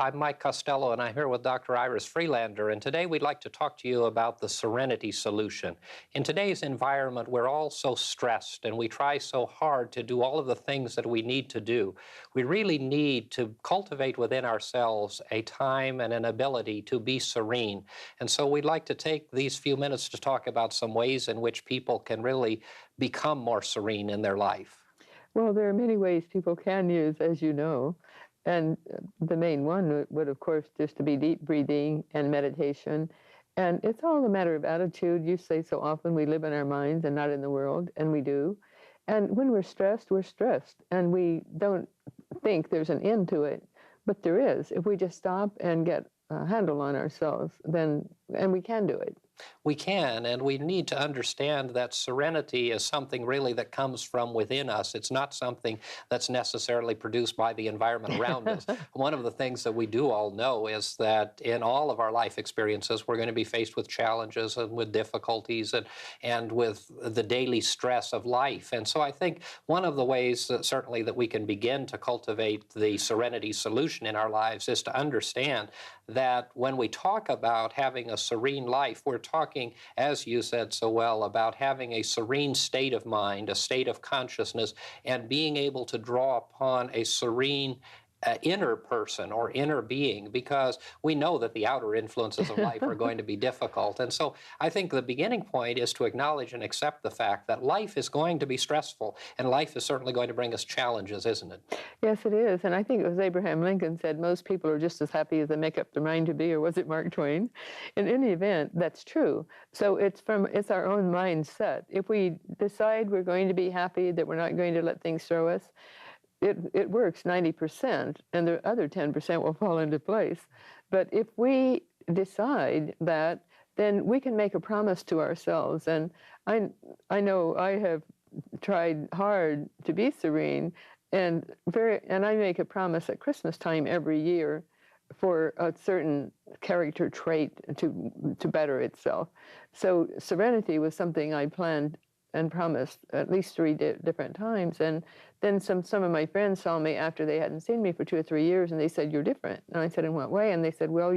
I'm Mike Costello, and I'm here with Dr. Iris Freelander, and today we'd like to talk to you about the Serenity Solution. In today's environment, we're all so stressed, and we try so hard to do all of the things that we need to do. We really need to cultivate within ourselves a time and an ability to be serene. And so we'd like to take these few minutes to talk about some ways in which people can really become more serene in their life. Well, there are many ways people can use, as you know, and the main one would, of course, just to be deep breathing and meditation. And it's all a matter of attitude. You say so often we live in our minds and not in the world, and we do. And when we're stressed, and we don't think there's an end to it, but there is. If we just stop and get a handle on ourselves, and we can do it. We can, and we need to understand that serenity is something really that comes from within us. It's not something that's necessarily produced by the environment around us. One of the things that we do all know is that in all of our life experiences, we're going to be faced with challenges and with difficulties and with the daily stress of life. And so I think one of the ways that certainly that we can begin to cultivate the Serenity Solution in our lives is to understand that when we talk about having a serene life, we're talking, as you said so well, about having a serene state of mind, a state of consciousness, and being able to draw upon a serene inner person or inner being, because we know that the outer influences of life are going to be difficult. And so I think the beginning point is to acknowledge and accept the fact that life is going to be stressful, and life is certainly going to bring us challenges, isn't it? Yes, it is. And I think it was Abraham Lincoln said most people are just as happy as they make up their mind to be, or was it Mark Twain? In any event, that's true. So it's our own mindset. If we decide we're going to be happy, that we're not going to let things throw us, it works 90%, and the other 10% will fall into place. But if we decide that, then we can make a promise to ourselves. And I know I have tried hard to be serene, and I make a promise at Christmas time every year for a certain character trait to better itself. So serenity was something I planned and promised at least three different times. And then some of my friends saw me after they hadn't seen me for 2 or 3 years, and they said, "You're different." And I said, "In what way?" And they said, "Well,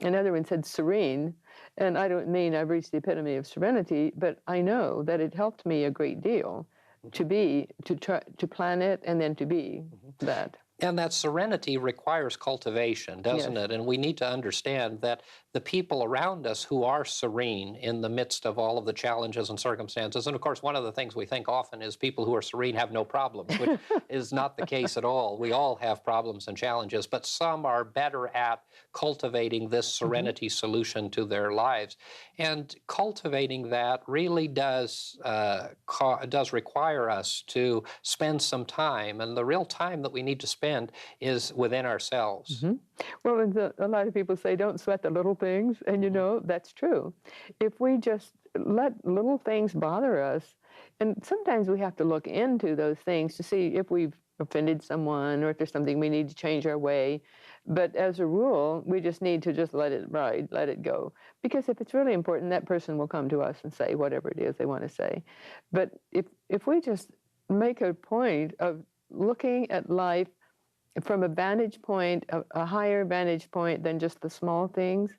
another one said serene. And I don't mean I've reached the epitome of serenity, but I know that it helped me a great deal to plan it and then to be that. And that serenity requires cultivation, doesn't Yes. it? And we need to understand that the people around us who are serene in the midst of all of the challenges and circumstances, and of course, one of the things we think often is people who are serene have no problems, which is not the case at all. We all have problems and challenges, but some are better at cultivating this serenity solution to their lives. And cultivating that really does require us to spend some time, and the real time that we need to spend is within ourselves. Well, a lot of people say, don't sweat the little things, and you know, that's true. If we just let little things bother us, and sometimes we have to look into those things to see if we've offended someone or if there's something we need to change our way. But as a rule, we just need to just let it ride, let it go. Because if it's really important, that person will come to us and say whatever it is they want to say. But if we just make a point of looking at life from a vantage point, a higher vantage point than just the small things,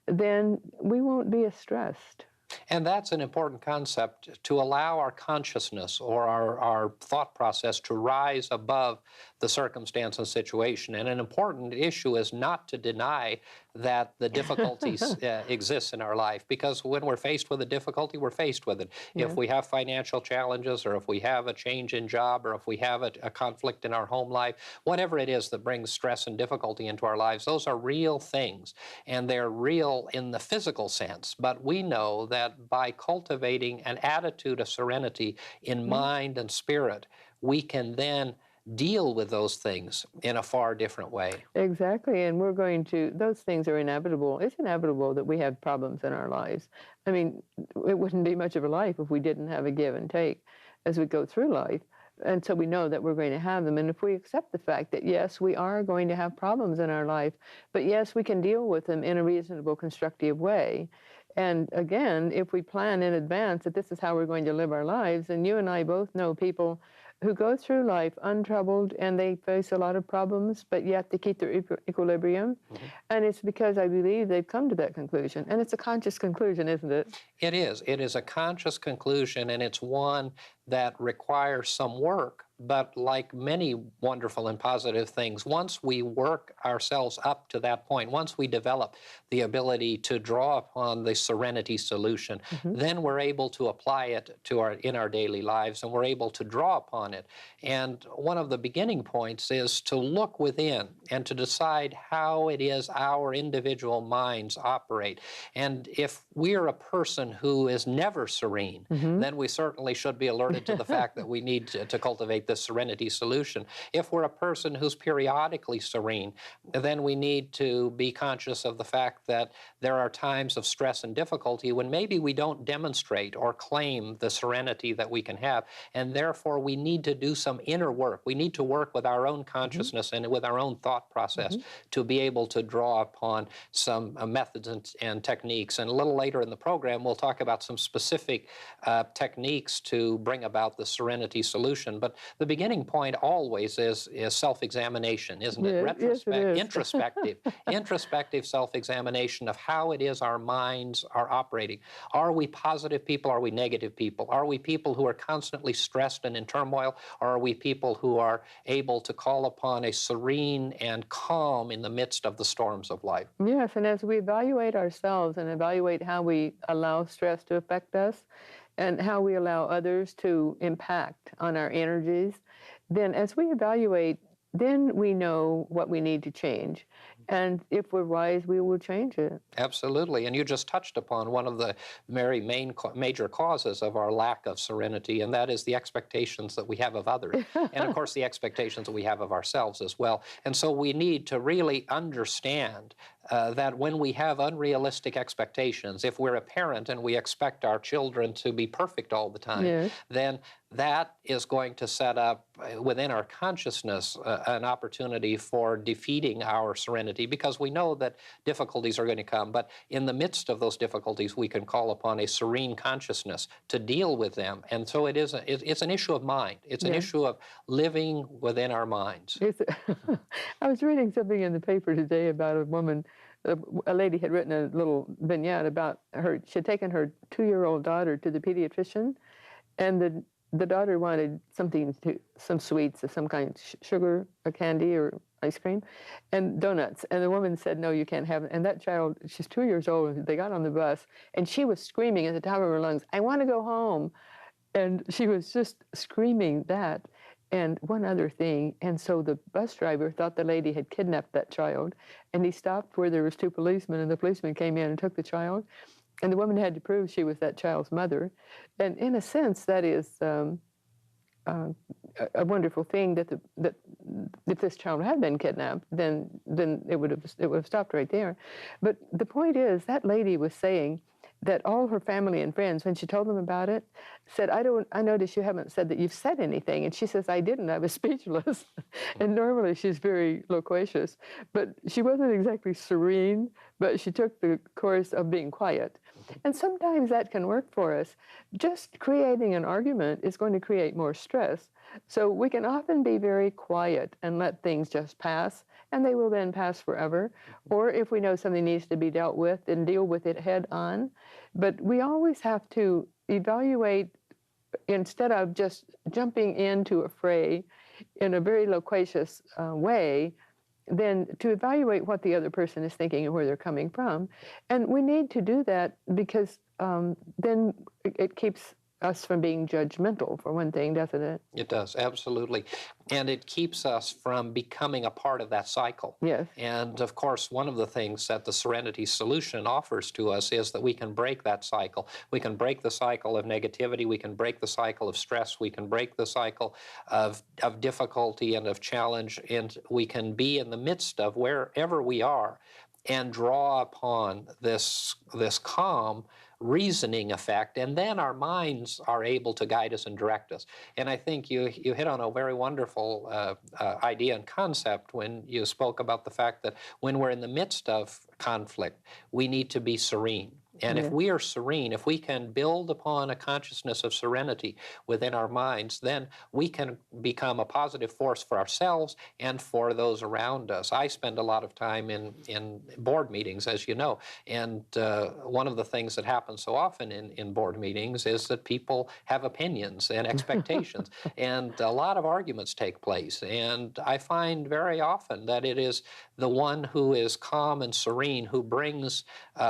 then we won't be as stressed. And that's an important concept, to allow our consciousness or our thought process to rise above the circumstance and situation. And an important issue is not to deny that the difficulties exist in our life, because when we're faced with a difficulty, we're faced with it. Yeah. If we have financial challenges, or if we have a change in job, or if we have a conflict in our home life, whatever it is that brings stress and difficulty into our lives, those are real things, and they're real in the physical sense. But we know that by cultivating an attitude of serenity in mind and spirit, we can then deal with those things in a far different way. Exactly, and those things are inevitable. It's inevitable that we have problems in our lives. I mean, it wouldn't be much of a life if we didn't have a give and take as we go through life. And so we know that we're going to have them. And if we accept the fact that, yes, we are going to have problems in our life, but yes, we can deal with them in a reasonable, constructive way. And again, if we plan in advance that this is how we're going to live our lives, and you and I both know people who go through life untroubled and they face a lot of problems, but yet they keep their equilibrium. Mhm. And it's because I believe they've come to that conclusion. And it's a conscious conclusion, isn't it? It is. It is a conscious conclusion, and it's one that requires some work. But like many wonderful and positive things, once we work ourselves up to that point, once we develop the ability to draw upon the Serenity Solution, Hmm. then we're able to apply it to in our daily lives, and we're able to draw upon it. And one of the beginning points is to look within and to decide how it is our individual minds operate. And if we're a person who is never serene, Hmm. then we certainly should be alerted to the fact that we need to cultivate the Serenity Solution. If we're a person who's periodically serene, then we need to be conscious of the fact that there are times of stress and difficulty when maybe we don't demonstrate or claim the serenity that we can have, and therefore we need to do some inner work. We need to work with our own consciousness and with our own thought process to be able to draw upon some methods and techniques. And a little later in the program, we'll talk about some specific techniques to bring about the Serenity Solution. But the beginning point always is self-examination, isn't it? Yeah, yes, it is. Introspective self-examination of how it is our minds are operating. Are we positive people? Are we negative people? Are we people who are constantly stressed and in turmoil? Or are we people who are able to call upon a serene and calm in the midst of the storms of life? Yes, and as we evaluate ourselves and evaluate how we allow stress to affect us and how we allow others to impact on our energies, then as we evaluate, then we know what we need to change. And if we're wise, we will change it. Absolutely. And you just touched upon one of the very major causes of our lack of serenity, and that is the expectations that we have of others. And of course, the expectations that we have of ourselves as well. And so we need to really understand that when we have unrealistic expectations, if we're a parent and we expect our children to be perfect all the time, Yes. then that is going to set up within our consciousness an opportunity for defeating our serenity, because we know that difficulties are going to come. But in the midst of those difficulties, we can call upon a serene consciousness to deal with them. And so it's an issue of mind. It's an Yeah. issue of living within our minds. It's, I was reading something in the paper today about a woman. A lady had written a little vignette about her. She had taken her 2-year-old daughter to the pediatrician, and the daughter wanted some sweets of some kind, sugar, or candy, or ice cream, and donuts. And the woman said, "No, you can't have it." And that child, she's 2 years old. They got on the bus, and she was screaming at the top of her lungs, "I want to go home!" And she was just screaming that. And one other thing, and so the bus driver thought the lady had kidnapped that child, and he stopped where there was 2 policemen, and the policeman came in and took the child, and the woman had to prove she was that child's mother. And in a sense, that is a wonderful thing, that if this child had been kidnapped, then it would have stopped right there. But the point is, that lady was saying that all her family and friends, when she told them about it, said, I notice you haven't said that you've said anything. And she says, I didn't, I was speechless. And normally she's very loquacious, but she wasn't exactly serene, but she took the course of being quiet. And sometimes that can work for us. Just creating an argument is going to create more stress. So we can often be very quiet and let things just pass, and they will then pass forever. Or if we know something needs to be dealt with, then deal with it head on. But we always have to evaluate, instead of just jumping into a fray in a very loquacious way, then to evaluate what the other person is thinking and where they're coming from. And we need to do that because then it keeps us from being judgmental, for one thing, doesn't it? It does, absolutely. And it keeps us from becoming a part of that cycle. Yes. And of course, one of the things that the Serenity Solution offers to us is that we can break that cycle. We can break the cycle of negativity. We can break the cycle of stress. We can break the cycle of difficulty and of challenge. And we can be in the midst of wherever we are and draw upon this calm reasoning effect, and then our minds are able to guide us and direct us. And I think you hit on a very wonderful idea and concept when you spoke about the fact that when we're in the midst of conflict, we need to be serene. And if Yeah. we are serene, if we can build upon a consciousness of serenity within our minds, then we can become a positive force for ourselves and for those around us. I spend a lot of time in board meetings, as you know, and one of the things that happens so often in board meetings is that people have opinions and expectations, and a lot of arguments take place. And I find very often that it is the one who is calm and serene, who brings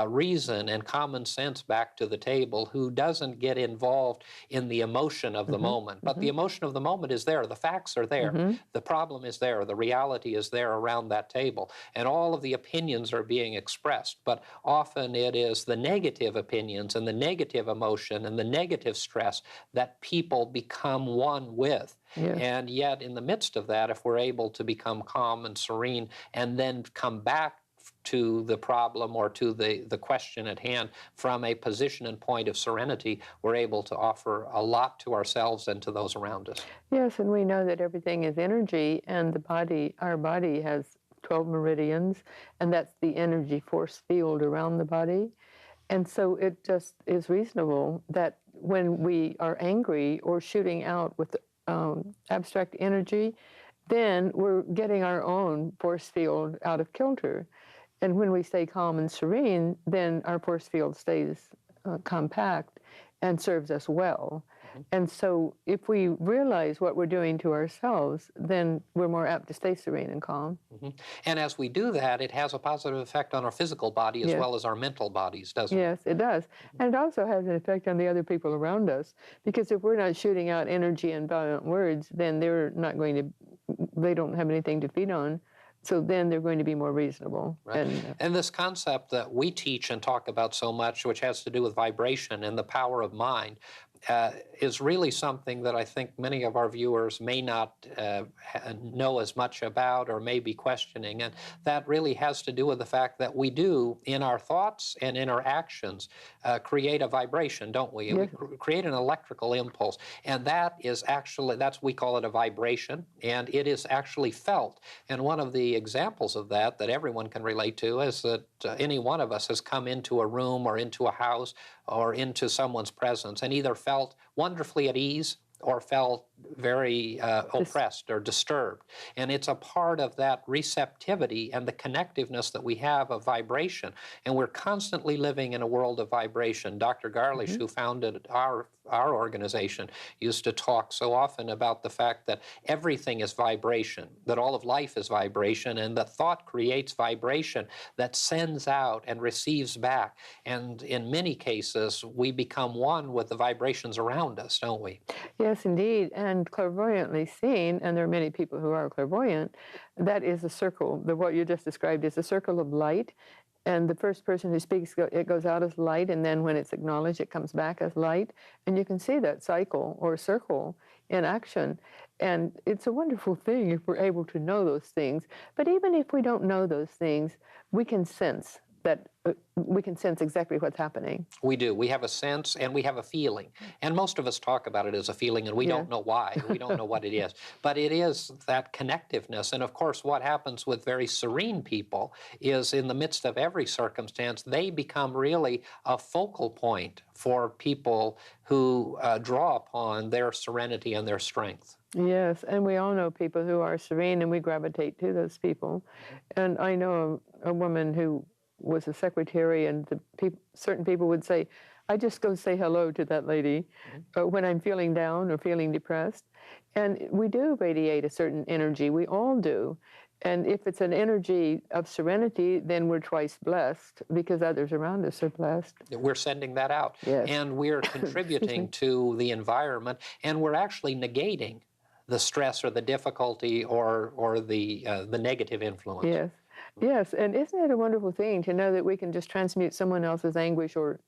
reason and common sense back to the table, who doesn't get involved in the emotion of the moment. But the emotion of the moment is there. The facts are there. The problem is there. The reality is there around that table. And all of the opinions are being expressed. But often it is the negative opinions and the negative emotion and the negative stress that people become one with. Yes. And yet, in the midst of that, if we're able to become calm and serene and then come back to the problem or to the question at hand from a position and point of serenity, we're able to offer a lot to ourselves and to those around us. Yes, and we know that everything is energy, and the body, our body has 12 meridians, and that's the energy force field around the body. And so it just is reasonable that when we are angry or shooting out with abstract energy, then we're getting our own force field out of kilter. And when we stay calm and serene, then our force field stays compact and serves us well. And so if we realize what we're doing to ourselves, then we're more apt to stay serene and calm. And as we do that, it has a positive effect on our physical body as Yes. well as our mental bodies, doesn't it? Yes, it does. And it also has an effect on the other people around us, because if we're not shooting out energy and violent words, then they're not going to, they don't have anything to feed on. So then they're going to be more reasonable. Right. And And this concept that we teach and talk about so much, which has to do with vibration and the power of mind, is really something that I think many of our viewers may not know as much about or may be questioning. And that really has to do with the fact that we do, in our thoughts and in our actions, create a vibration, don't we? Yes. We create an electrical impulse. And that is actually, we call it a vibration, and it is actually felt. And one of the examples of that everyone can relate to is that any one of us has come into a room or into a house or into someone's presence and either felt wonderfully at ease or felt very oppressed or disturbed. And it's a part of that receptivity and the connectiveness that we have of vibration. And we're constantly living in a world of vibration. Dr. Garlish, who founded our organization, used to talk so often about the fact that everything is vibration, that all of life is vibration, and that thought creates vibration that sends out and receives back. And in many cases, we become one with the vibrations around us, don't we? yes, indeed, and clairvoyantly seen, and there are many people who are clairvoyant, that is a circle. What you just described is a circle of light, and the first person who speaks, it goes out as light, and then when it's acknowledged, it comes back as light, and you can see that cycle or circle in action. And it's a wonderful thing if we're able to know those things. But even if we don't know those things, we can sense that we can sense exactly what's happening. We do. We have a sense and we have a feeling. And most of us talk about it as a feeling, and we don't know why. We don't know what it is. But it is that connectiveness. And of course, what happens with very serene people is in the midst of every circumstance, they become really a focal point for people who draw upon their serenity and their strength. Yes, and we all know people who are serene, and we gravitate to those people. And I know a woman who was a secretary, and certain people would say, I just go say hello to that lady when I'm feeling down or feeling depressed. And we do radiate a certain energy. We all do. And if it's an energy of serenity, then we're twice blessed because others around us are blessed. We're sending that out. Yes. And we're contributing to the environment, and we're actually negating the stress or the difficulty or the negative influence. Yes. Yes, and isn't it a wonderful thing to know that we can just transmute someone else's anguish or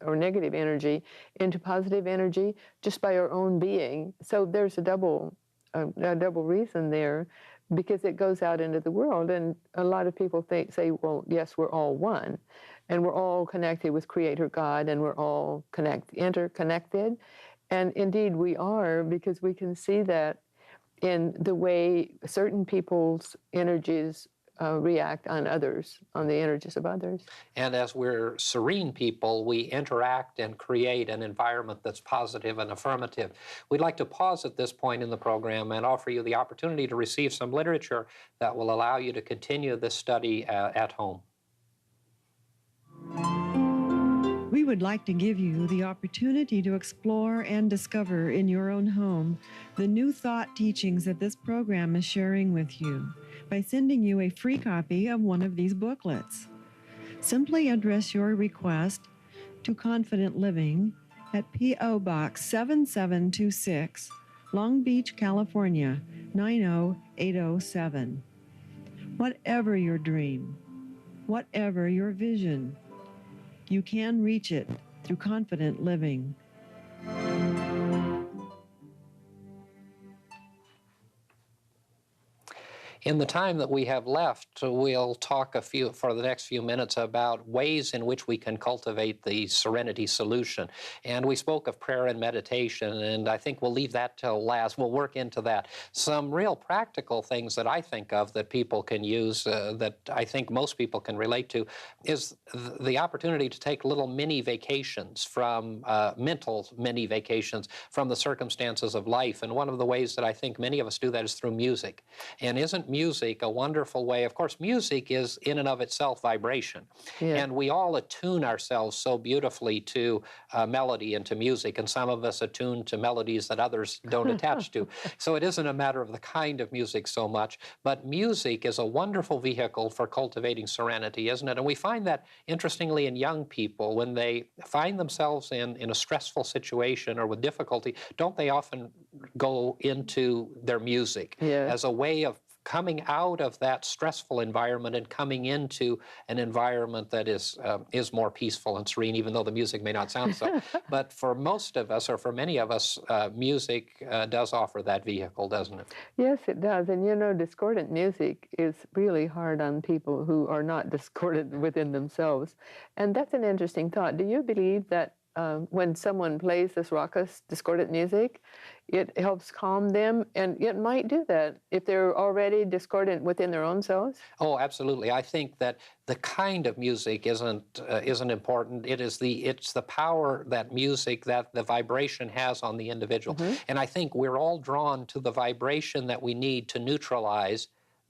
negative energy into positive energy just by our own being? So there's a double reason there, because it goes out into the world, and a lot of people say, well, yes, we're all one, and we're all connected with Creator God, and we're all interconnected, and indeed we are, because we can see that in the way certain people's energies react on others, on the energies of others. And as we're serene people, we interact and create an environment that's positive and affirmative. We'd like to pause at this point in the program and offer you the opportunity to receive some literature that will allow you to continue this study at home. We would like to give you the opportunity to explore and discover in your own home the new thought teachings that this program is sharing with you by sending you a free copy of one of these booklets. Simply address your request to Confident Living at P.O. Box 7726, Long Beach, California, 90807. Whatever your dream, whatever your vision, you can reach it through Confident Living. In the time that we have left, we'll talk for the next few minutes about ways in which we can cultivate the Serenity Solution. And we spoke of prayer and meditation, and I think we'll leave that till last. We'll work into that. Some real practical things that I think of that people can use, that I think most people can relate to, is the opportunity to take little mini vacations from, mental mini vacations from the circumstances of life. And one of the ways that I think many of us do that is through music. And isn't music a wonderful way? Of course, music is in and of itself vibration. Yeah. And we all attune ourselves so beautifully to melody and to music, and some of us attune to melodies that others don't attach to. So it isn't a matter of the kind of music so much, but music is a wonderful vehicle for cultivating serenity, isn't it? And we find that, interestingly, in young people, when they find themselves in a stressful situation or with difficulty, don't they often go into their music as a way of coming out of that stressful environment and coming into an environment that is more peaceful and serene, even though the music may not sound so. But for most of us, or for many of us, music does offer that vehicle, doesn't it? Yes, it does. And you know, discordant music is really hard on people who are not discordant within themselves. And that's an interesting thought. Do you believe that when someone plays this raucous, discordant music, it helps calm them? And it might do that if they're already discordant within their own selves? Oh, absolutely. I think that the kind of music isn't important. It's the power that music, that the vibration has on the individual. And I think we're all drawn to the vibration that we need to neutralize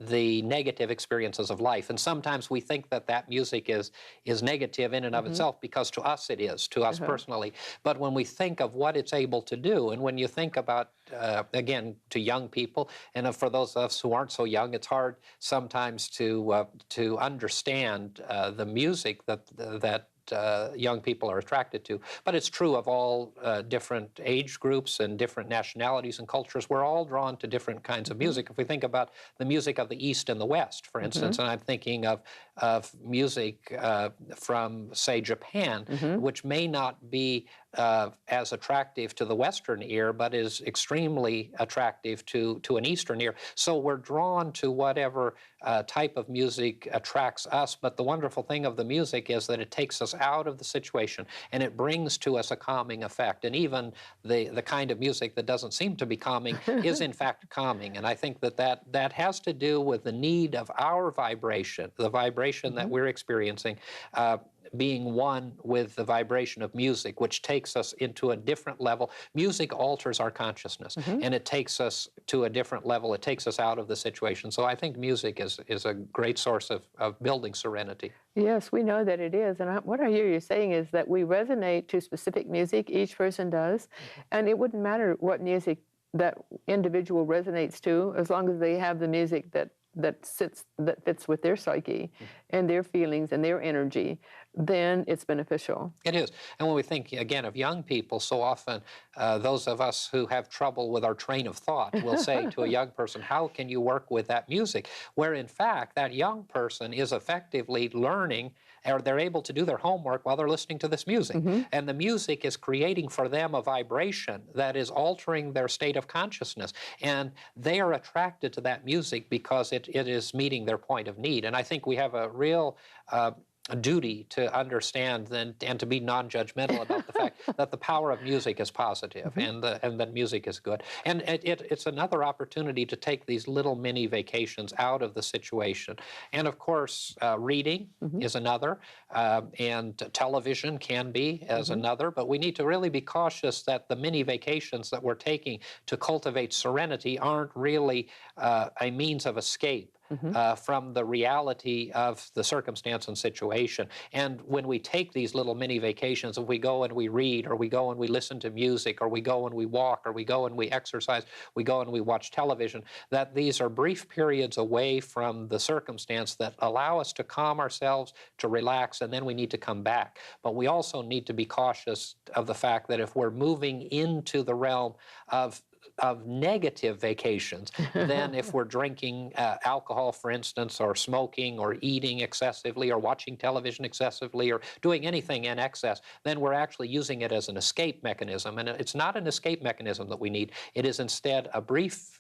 the negative experiences of life. And sometimes we think that that music is negative in and of itself, because to us it is, to us personally. But when we think of what it's able to do, and when you think about, again, to young people, and for those of us who aren't so young, it's hard sometimes to understand the music that young people are attracted to. But it's true of all different age groups and different nationalities and cultures. We're all drawn to different kinds of music. If we think about the music of the East and the West, for instance, and I'm thinking of music from, say, Japan, which may not be as attractive to the Western ear, but is extremely attractive to an Eastern ear. So we're drawn to whatever type of music attracts us. But the wonderful thing of the music is that it takes us out of the situation, and it brings to us a calming effect. And even the kind of music that doesn't seem to be calming is in fact calming. And I think that has to do with the need of our vibration, the vibration that we're experiencing, being one with the vibration of music, which takes us into a different level. Music alters our consciousness, and it takes us to a different level. It takes us out of the situation. So I think music is a great source of building serenity. Yes, we know that it is. And what I hear you saying is that we resonate to specific music, each person does, and it wouldn't matter what music that individual resonates to, as long as they have the music that fits with their psyche and their feelings and their energy, then it's beneficial. It is. And when we think, again, of young people, so often those of us who have trouble with our train of thought will say to a young person, how can you work with that music? Where in fact, that young person is effectively learning, or they're able to do their homework while they're listening to this music. And the music is creating for them a vibration that is altering their state of consciousness. And they are attracted to that music because it is meeting their point of need. And I think we have a real a duty to understand and to be non-judgmental about the fact that the power of music is positive and that music is good. And it's another opportunity to take these little mini vacations out of the situation. And of course, reading is another, and television can be as another, but we need to really be cautious that the mini vacations that we're taking to cultivate serenity aren't really a means of escape from the reality of the circumstance and situation. And when we take these little mini vacations, if we go and we read, or we go and we listen to music, or we go and we walk, or we go and we exercise, we go and we watch television, that these are brief periods away from the circumstance that allow us to calm ourselves, to relax, and then we need to come back. But we also need to be cautious of the fact that if we're moving into the realm of negative vacations, then if we're drinking alcohol, for instance, or smoking, or eating excessively, or watching television excessively, or doing anything in excess, then we're actually using it as an escape mechanism. And it's not an escape mechanism that we need. It is instead a brief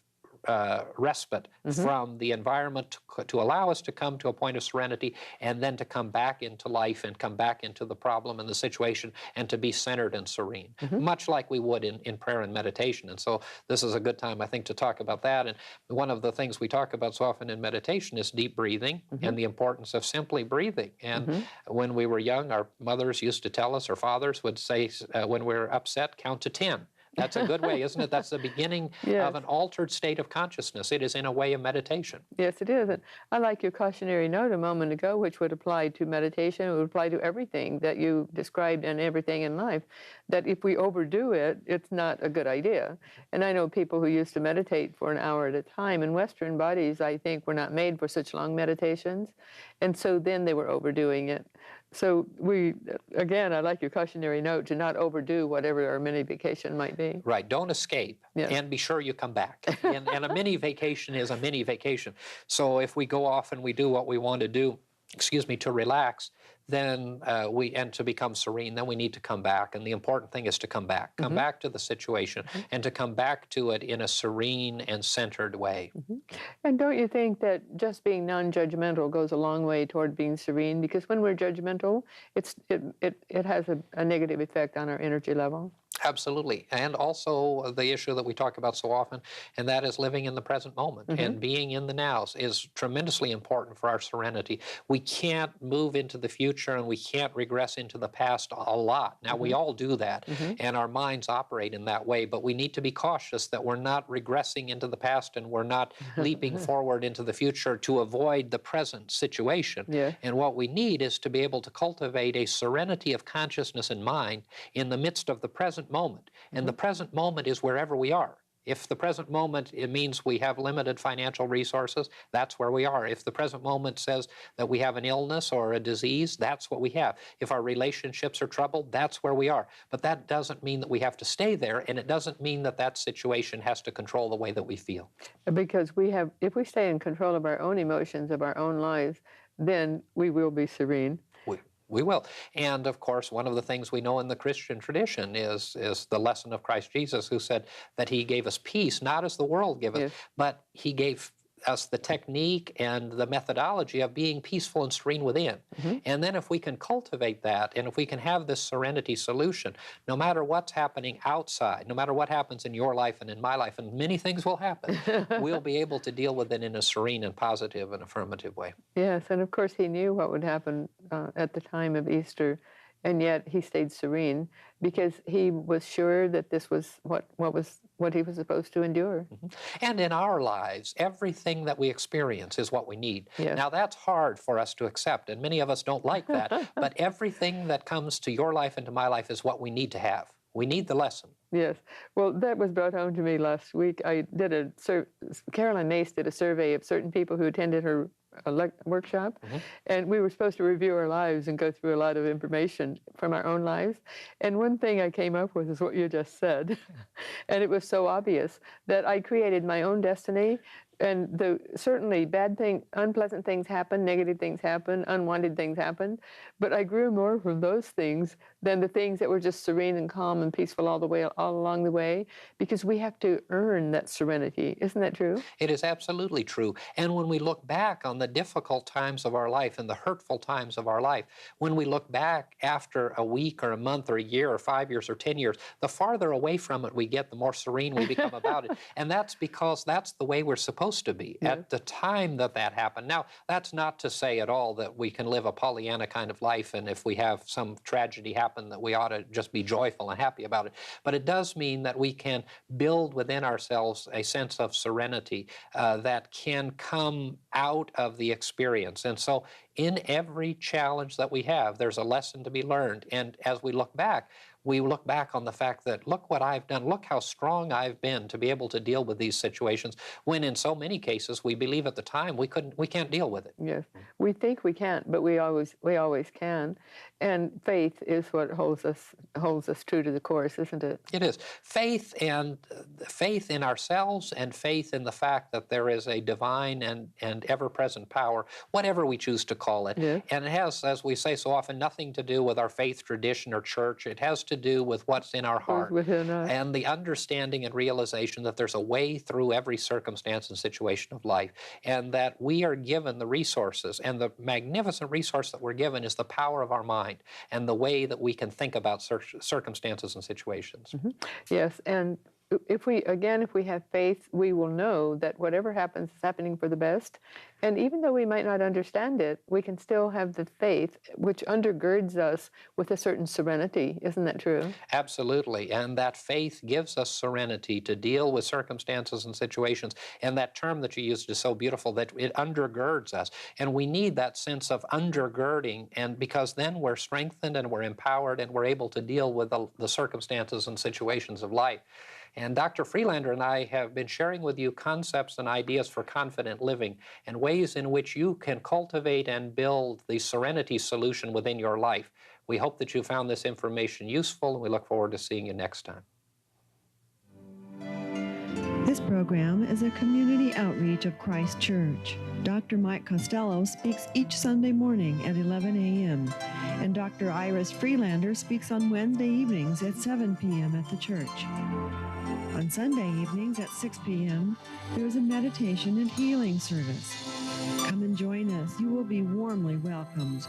respite from the environment to allow us to come to a point of serenity, and then to come back into life and come back into the problem and the situation, and to be centered and serene, much like we would in prayer and meditation. And so this is a good time, I think, to talk about that. And one of the things we talk about so often in meditation is deep breathing and the importance of simply breathing. And when we were young, our mothers used to tell us, or fathers would say, when we're upset, count to 10. That's a good way, isn't it? That's the beginning of an altered state of consciousness. It is in a way of meditation. Yes, it is. And I like your cautionary note a moment ago, which would apply to meditation. It would apply to everything that you described and everything in life, that if we overdo it, it's not a good idea. And I know people who used to meditate for an hour at a time. And Western bodies, I think, were not made for such long meditations. And so then they were overdoing it. So again, I like your cautionary note to not overdo whatever our mini vacation might be. Right. Don't escape, and be sure you come back. And a mini vacation is a mini vacation. So if we go off and we do what we want to do, to relax, then and to become serene, then we need to come back. And the important thing is to come back. Come back to the situation, and to come back to it in a serene and centered way. And don't you think that just being non-judgmental goes a long way toward being serene? Because when we're judgmental, it has a negative effect on our energy level. Absolutely. And also the issue that we talk about so often, and that is living in the present moment. And being in the now is tremendously important for our serenity. We can't move into the future, and we can't regress into the past a lot. Now, we all do that, and our minds operate in that way, but we need to be cautious that we're not regressing into the past, and we're not leaping forward into the future to avoid the present situation. And what we need is to be able to cultivate a serenity of consciousness and mind in the midst of the present moment. And the present moment is wherever we are. If the present moment, it means we have limited financial resources, that's where we are. If the present moment says that we have an illness or a disease, that's what we have. If our relationships are troubled, that's where we are. But that doesn't mean that we have to stay there, and it doesn't mean that that situation has to control the way that we feel. Because if we stay in control of our own emotions, of our own lives, then we will be serene. We will. And of course, one of the things we know in the Christian tradition is the lesson of Christ Jesus, who said that he gave us peace, not as the world giveth, but he gave us the technique and the methodology of being peaceful and serene within. And then if we can cultivate that, and if we can have this Serenity Solution, no matter what's happening outside, no matter what happens in your life and in my life, and many things will happen, we'll be able to deal with it in a serene and positive and affirmative way. Yes, and of course he knew what would happen at the time of Easter, and yet he stayed serene because he was sure that this was what he was supposed to endure. And in our lives, everything that we experience is what we need. Now, that's hard for us to accept, and many of us don't like that, but everything that comes to your life and to my life is what we need to have. We need the lesson. Yes. Well, that was brought home to me last week. Caroline Mace did a survey of certain people who attended her workshop, and we were supposed to review our lives and go through a lot of information from our own lives. And one thing I came up with is what you just said. And it was so obvious that I created my own destiny. And certainly unpleasant things happen, negative things happen, unwanted things happen, but I grew more from those things than the things that were just serene and calm and peaceful all all along the way, because we have to earn that serenity. Isn't that true? It is absolutely true. And when we look back on the difficult times of our life and the hurtful times of our life, when we look back after a week or a month or a year or 5 years or 10 years, the farther away from it we get, the more serene we become about it. And that's because that's the way we're supposed to be at the time that that happened. Now, that's not to say at all that we can live a Pollyanna kind of life, and if we have some tragedy happen, that we ought to just be joyful and happy about it. But it does mean that we can build within ourselves a sense of serenity that can come out of the experience. And so in every challenge that we have, there's a lesson to be learned. And as we look back on the fact that, look what I've done, look how strong I've been to be able to deal with these situations, when in so many cases we believe at the time we can't deal with it. Yes, we think we can't, but we always can. And faith is what holds us true to the course, isn't it? It is. Faith in ourselves, and faith in the fact that there is a divine and ever-present power, whatever we choose to call it. Yes. And it has, as we say so often, nothing to do with our faith tradition or church. It has to do with what's in our heart. Within us. And the understanding and realization that there's a way through every circumstance and situation of life, and that we are given the resources, and the magnificent resource that we're given is the power of our mind and the way that we can think about circumstances and situations. Mm-hmm. Yes, and if we have faith, we will know that whatever happens is happening for the best. And even though we might not understand it, we can still have the faith which undergirds us with a certain serenity. Isn't that true? Absolutely. And that faith gives us serenity to deal with circumstances and situations. And that term that you used is so beautiful, that it undergirds us. And we need that sense of undergirding, and because then we're strengthened and we're empowered and we're able to deal with the circumstances and situations of life. And Dr. Freelander and I have been sharing with you concepts and ideas for confident living and ways in which you can cultivate and build the Serenity Solution within your life. We hope that you found this information useful, and we look forward to seeing you next time. This program is a community outreach of Christ Church. Dr. Mike Costello speaks each Sunday morning at 11 a.m., and Dr. Iris Freelander speaks on Wednesday evenings at 7 p.m. at the church. On Sunday evenings at 6 p.m., there is a meditation and healing service. Come and join us. You will be warmly welcomed.